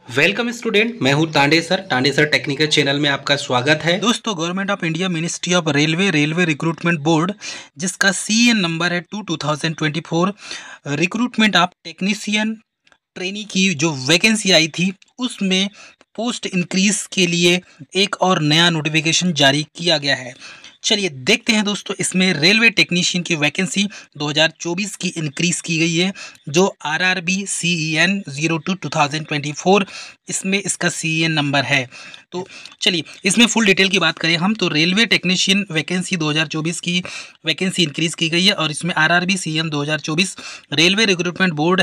Welcome student, मैं हूं Tande sir technical channel में आपका स्वागत है। दोस्तों, government of India ministry of railway recruitment board, जिसका CN नंबर है 2024, रिक्रूटमेंट ऑफ टेक्नीशियन ट्रेनी की जो वैकेंसी आई थी उसमें पोस्ट इंक्रीज के लिए एक और नया नोटिफिकेशन जारी किया गया है। चलिए देखते हैं दोस्तों, इसमें रेलवे टेक्नीशियन की वैकेंसी 2024 की इंक्रीज की गई है, जो RRB CEN 02 2024 इसमें इसका CEN नंबर है। तो चलिए इसमें फुल डिटेल की बात करें हम, तो रेलवे टेक्नीशियन वैकेंसी 2024 की वैकेंसी इंक्रीज की गई है और इसमें RRB CEN 2024 railway recruitment board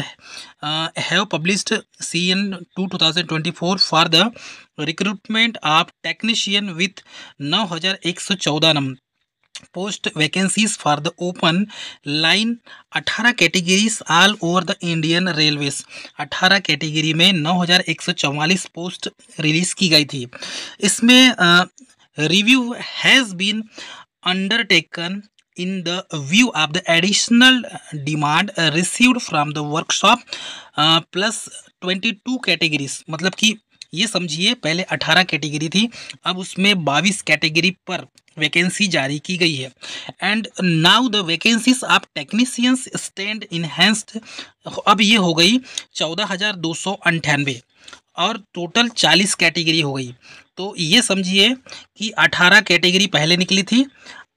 have published CEN 2024 for the recruitment of technician with 9114 number post vacancies for the open line 18 categories all over the Indian railways. 18 category में 9144 post release की गई थी। इसमें review has been undertaken in the view of the additional demand received from the workshop plus 22 categories। मतलब कि ये समझिए, पहले 18 कैटेगरी थी, अब उसमें 22 कैटेगरी पर वैकेंसी जारी की गई है। And now the vacancies of technicians stand enhanced, अब ये हो गई 14,298 और टोटल 40 कैटेगरी हो गई। तो ये समझिए कि 18 कैटेगरी पहले निकली थी,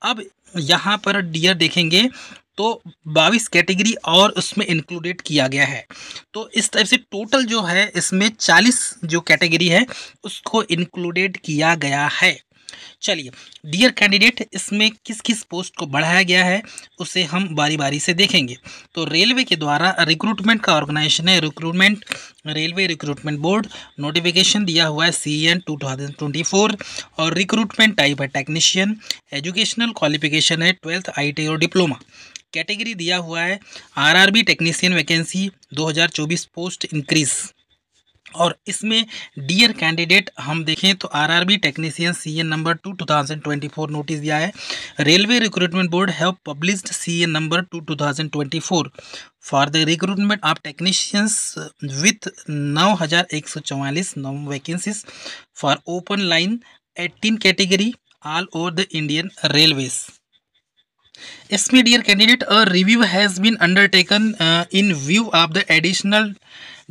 अब यहाँ पर डियर देखेंगे तो 22 कैटेगरी और उसमें इंक्लूडेड किया गया है। तो इस टाइप से टोटल जो है इसमें 40 जो कैटेगरी है उसको इंक्लूडेड किया गया है। चलिए डियर कैंडिडेट, इसमें किस किस पोस्ट को बढ़ाया गया है उसे हम बारी बारी से देखेंगे। तो रेलवे के द्वारा रिक्रूटमेंट का ऑर्गेनाइजेशन है रेलवे रिक्रूटमेंट बोर्ड। नोटिफिकेशन दिया हुआ है CEN 2024 और रिक्रूटमेंट टाइप है टेक्नीशियन। एजुकेशनल क्वालिफिकेशन है 12th ITI और डिप्लोमा। कैटेगरी दिया हुआ है RRB technician vacancy 2024 post increase. और इसमें डियर कैंडिडेट हम देखें तो RRB technician CEN number 2 2024 notice दिया है। Railway recruitment board have published CEN number 2 2024 for the recruitment of technicians with 9144 vacancies for open line 18 category all over the Indian railways. इसमें dear candidate a review has been undertaken in view of the additional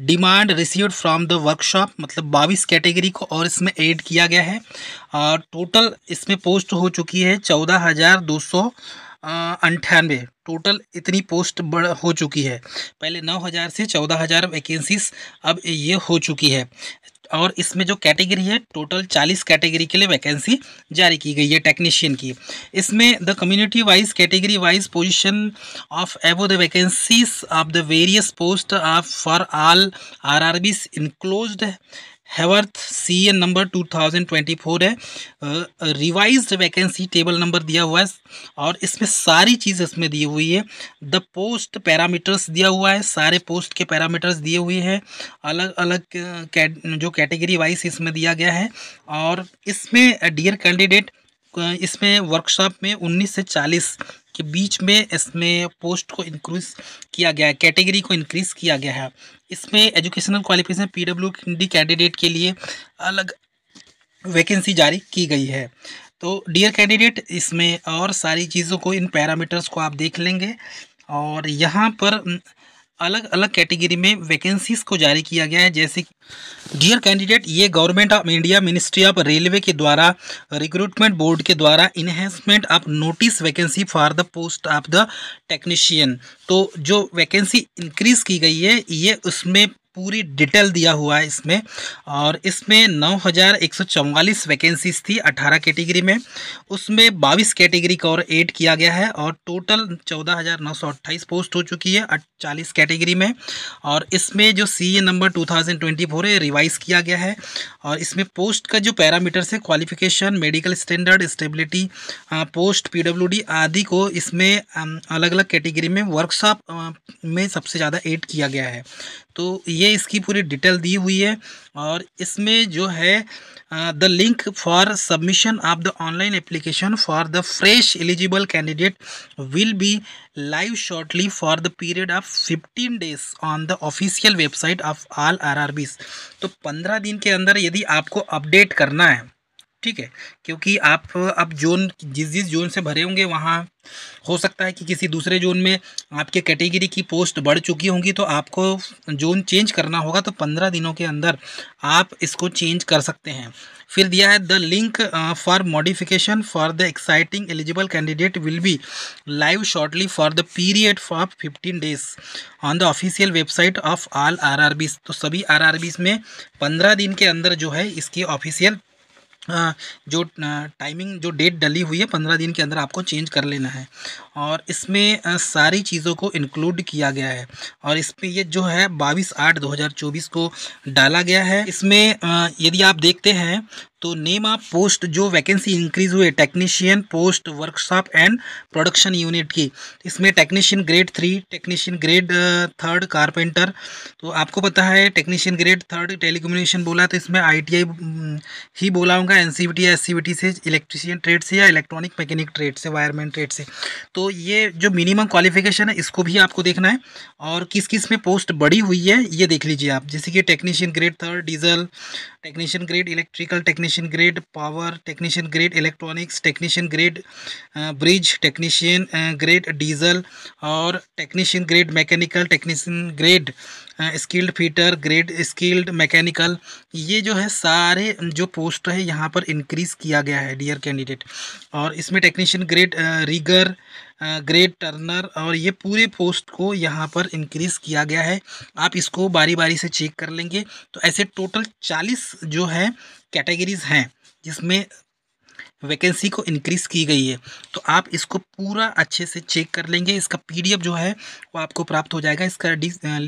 demand received from the workshop, मतलब 22 category को और इसमें add किया गया है। और total इसमें पोस्ट हो चुकी है 14,298। टोटल इतनी पोस्ट हो चुकी है, पहले 9,000 से 14,000 वैकेंसीज अब ये हो चुकी है। और इसमें जो कैटेगरी है टोटल 40 कैटेगरी के लिए वैकेंसी जारी की गई है टेक्नीशियन की। इसमें the community wise category wise position of एबो the vacancies of the various post of for all RRBs enclosed हैवर्थ CEN number 2024 है। रिवाइज्ड वैकेंसी टेबल नंबर दिया हुआ है और इसमें सारी चीज़ इसमें दी हुई है। द पोस्ट पैरामीटर्स दिया हुआ है, सारे पोस्ट के पैरामीटर्स दिए हुए हैं, अलग अलग जो कैटेगरी वाइज इसमें दिया गया है। और इसमें डियर कैंडिडेट, इसमें वर्कशॉप में 19 से 40 के बीच में इसमें पोस्ट को इंक्रीज किया गया है, कैटेगरी को इंक्रीज किया गया है। इसमें एजुकेशनल क्वालिफिकेशन PWD कैंडिडेट के लिए अलग वैकेंसी जारी की गई है। तो डियर कैंडिडेट, इसमें और सारी चीज़ों को, इन पैरामीटर्स को आप देख लेंगे। और यहाँ पर अलग अलग कैटेगरी में वैकेंसीज को जारी किया गया है। जैसे डियर कैंडिडेट, ये government of India ministry of railway के द्वारा रिक्रूटमेंट बोर्ड के द्वारा enhancement of notice vacancy for the post of the technician, तो जो वैकेंसी इंक्रीज की गई है ये उसमें पूरी डिटेल दिया हुआ है इसमें। और इसमें 9144 वैकेंसीज थी 18 कैटेगरी में, उसमें 22 कैटेगरी का और ऐड किया गया है और टोटल 14,928 पोस्ट हो चुकी है 40 कैटेगरी में। और इसमें जो CEN नंबर 2024 है रिवाइज किया गया है। और इसमें पोस्ट का जो पैरामीटर्स है, qualification, medical standard, stability, post PWD आदि को इसमें अलग अलग कैटेगरी में वर्कशॉप में सबसे ज़्यादा ऐड किया गया है। तो ये ये इसकी पूरी डिटेल दी हुई है। और इसमें जो है the link for submission of the online application for the fresh eligible candidate will be live shortly for the period of 15 days on the official website of all RRBs. तो 15 दिन के अंदर यदि आपको अपडेट करना है, ठीक है, क्योंकि आप अब जोन जिस जोन से भरे होंगे वहाँ हो सकता है कि किसी दूसरे जोन में आपके कैटेगरी की पोस्ट बढ़ चुकी होंगी, तो आपको जोन चेंज करना होगा। तो 15 दिनों के अंदर आप इसको चेंज कर सकते हैं। फिर दिया है the link for modification for the exciting eligible candidate will be live shortly for the period of 15 days on the official website of all RRBs. तो सभी आरआरबीज में 15 दिन के अंदर जो है इसकी ऑफिशियल जो टाइमिंग जो डेट डली हुई है 15 दिन के अंदर आपको चेंज कर लेना है। और इसमें सारी चीज़ों को इंक्लूड किया गया है। और इसमें ये जो है 22/8/2024 को डाला गया है। इसमें यदि आप देखते हैं तो नेम ऑफ पोस्ट जो वैकेंसी इंक्रीज हुए technician post workshop and production unit की, इसमें technician grade 3, technician grade 3 carpenter. तो आपको पता है टेक्नीशियन ग्रेड 3 टेलीकम्युनिकेशन बोला, तो इसमें ITI ही बोला होगा, NCVT या SCVT से, इलेक्ट्रीशियन ट्रेड से या इलेक्ट्रॉनिक मैकेनिक ट्रेड से, वायरमैन ट्रेड से। तो ये जो मिनिमम क्वालिफिकेशन है इसको भी आपको देखना है। और किस किस में पोस्ट बढ़ी हुई है ये देख लीजिए आप, जैसे कि technician grade 3 diesel, technician grade electrical, technician grade power, technician grade electronics, technician grade bridge, technician grade diesel और technician grade mechanical, technician grade skilled fitter, grade skilled mechanical. ये जो है सारे जो पोस्ट है यहाँ पर इंक्रीज़ किया गया है डियर कैंडिडेट। और इसमें technician grade rigger, grade turner, और ये पूरे पोस्ट को यहाँ पर इंक्रीज़ किया गया है। आप इसको बारी बारी से चेक कर लेंगे। तो ऐसे टोटल 40 जो है कैटेगरीज हैं जिसमें वैकेंसी को इंक्रीज़ की गई है। तो आप इसको पूरा अच्छे से चेक कर लेंगे। इसका PDF जो है वो आपको प्राप्त हो जाएगा। इसका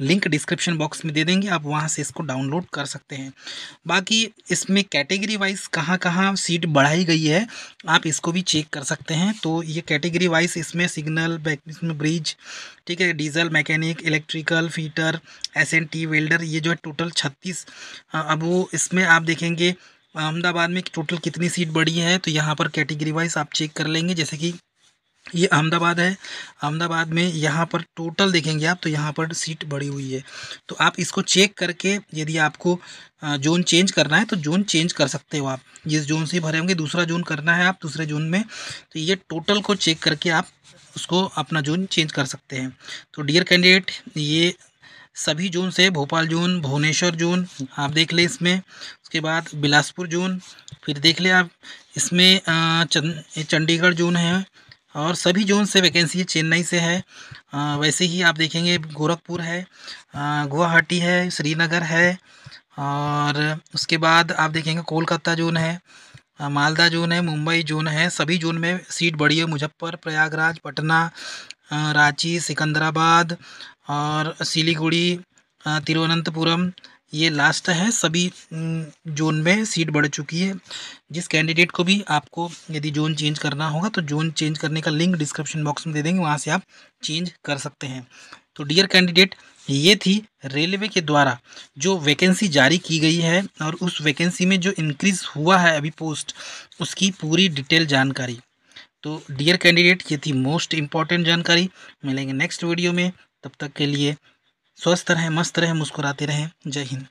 लिंक डिस्क्रिप्शन बॉक्स में दे देंगे, आप वहां से इसको डाउनलोड कर सकते हैं। बाकी इसमें कैटेगरी वाइज कहाँ कहाँ सीट बढ़ाई गई है आप इसको भी चेक कर सकते हैं। तो ये कैटेगरी वाइज इसमें सिग्नल, इसमें ब्रिज, ठीक है, diesel mechanic, electrical fitter, SNT welder, ये जो है टोटल 36। अब वो इसमें आप देखेंगे अहमदाबाद में टोटल कितनी सीट बढ़ी है, तो यहाँ पर कैटेगरी वाइज आप चेक कर लेंगे। जैसे कि ये अहमदाबाद है, अहमदाबाद में यहाँ पर टोटल देखेंगे आप तो यहाँ पर सीट बढ़ी हुई है। तो आप इसको चेक करके यदि आपको जोन चेंज करना है तो जोन चेंज कर सकते हो। आप जिस जोन से भरे होंगे दूसरा जोन करना है आप दूसरे जोन में, तो ये टोटल को चेक करके आप उसको अपना जोन चेंज कर सकते हैं। तो डियर कैंडिडेट, ये सभी जोन से भोपाल जोन, भुवनेश्वर जोन आप देख लें इसमें, उसके बाद बिलासपुर जोन, फिर देख लें आप इसमें चंडीगढ़ जोन है, और सभी जोन से वैकेंसी चेन्नई से है। वैसे ही आप देखेंगे गोरखपुर है, गुवाहाटी है, श्रीनगर है, और उसके बाद आप देखेंगे कोलकाता जोन है, मालदा जोन है, मुंबई जोन है। सभी जोन में सीट बढ़ी है। मुजफ्फर, प्रयागराज, पटना, रांची, सिकंदराबाद और सिलीगुड़ी, तिरुवनंतपुरम, ये लास्ट है। सभी जोन में सीट बढ़ चुकी है। जिस कैंडिडेट को भी आपको यदि जोन चेंज करना होगा तो जोन चेंज करने का लिंक डिस्क्रिप्शन बॉक्स में दे देंगे, वहाँ से आप चेंज कर सकते हैं। तो डियर कैंडिडेट, ये थी रेलवे के द्वारा जो वैकेंसी जारी की गई है और उस वैकेंसी में जो इंक्रीज़ हुआ है अभी पोस्ट, उसकी पूरी डिटेल जानकारी। तो डियर कैंडिडेट, ये थी मोस्ट इम्पॉर्टेंट जानकारी। मिलेंगे नेक्स्ट वीडियो में, तब तक के लिए स्वस्थ रहें, मस्त रहें, मुस्कुराते रहें। जय हिंद।